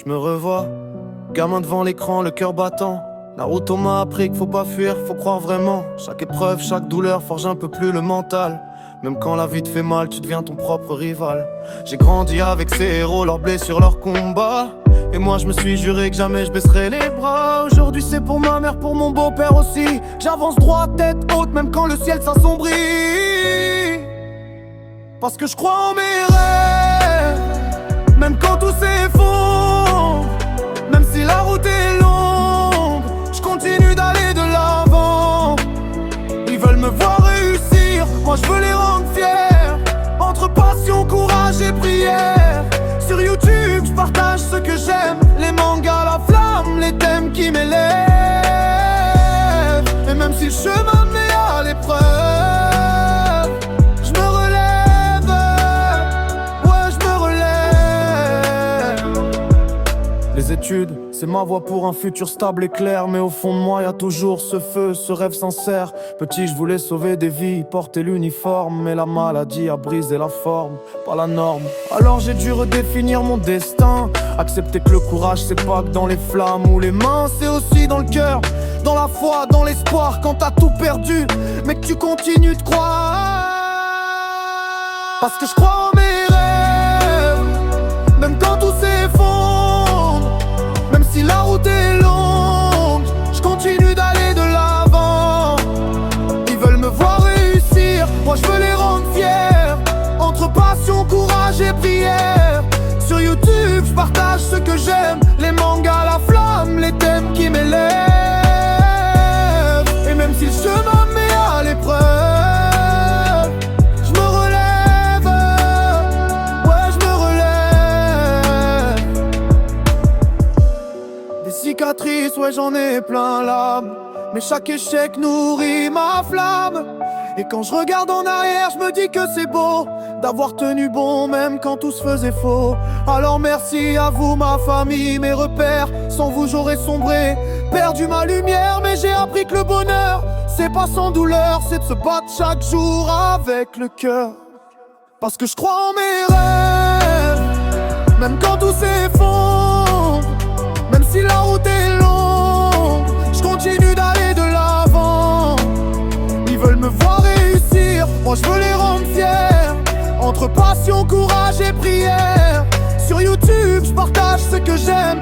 je me revois, gamin devant l'écran, le cœur battant. Naruto m'a appris qu'il faut pas fuir, faut croire vraiment. Chaque épreuve, chaque douleur forge un peu plus le mental. Même quand la vie te fait mal, tu deviens ton propre rival. J'ai grandi avec ces héros, leurs blessures, leurs combats. Et moi je me suis juré que jamais je baisserai les bras. Aujourd'hui c'est pour ma mère, pour mon beau-père aussi. J'avance droit, tête haute, même quand le ciel s'assombrit. Parce que je crois en mes rêves, même quand tout s'effondre. Même si la route est longue, je continue d'aller de l'avant. Ils veulent me voir réussir, moi je veux les rendre fiers. Entre passion, courage et prière. Sur YouTube, je partage ce que j'aime. Les mangas, la flamme, les thèmes qui m'élèvent. Et même si le chemin met à l'épreuve, je me relève. Ouais, je me relève. Les études, c'est ma voie pour un futur stable et clair. Mais au fond de moi, y a toujours ce feu, ce rêve sincère. Petit, je voulais sauver des vies, porter l'uniforme. Mais la maladie a brisé la forme, pas la norme. Alors j'ai dû redéfinir mon destin. Accepter que le courage, c'est pas que dans les flammes ou les mains, c'est aussi dans le cœur, dans la foi, dans l'espoir. Quand t'as tout perdu, mais que tu continues de croire. Parce que je crois en mes rêves, même quand tout s'effondre. Même si la route est longue, je continue d'aller de l'avant. Ils veulent me voir réussir, moi je veux les rendre fiers. Entre passion, courage et prière. Sur YouTube, je partage ce que j'aime. Les mangas, la flamme, les thèmes qui m'élèvent. Et même si le chemin met à l'épreuve, je me relève. Ouais, je me relève. Des cicatrices, ouais j'en ai plein l'âme. Mais chaque échec nourrit ma flamme. Et quand je regarde en arrière, je me dis que c'est beau d'avoir tenu bon même quand tout se faisait faux. Alors merci à vous ma famille, mes repères. Sans vous j'aurais sombré, perdu ma lumière. Mais j'ai appris que le bonheur, c'est pas sans douleur, c'est de se battre chaque jour avec le cœur. Parce que je crois en mes rêves, même quand tout s'effondre. Même si la route est longue, je continue d'aller de l'avant. Ils veulent me voir réussir, moi je veux les rendre fiers. Entre passion, courage et prière. Sur YouTube, je partage ce que j'aime.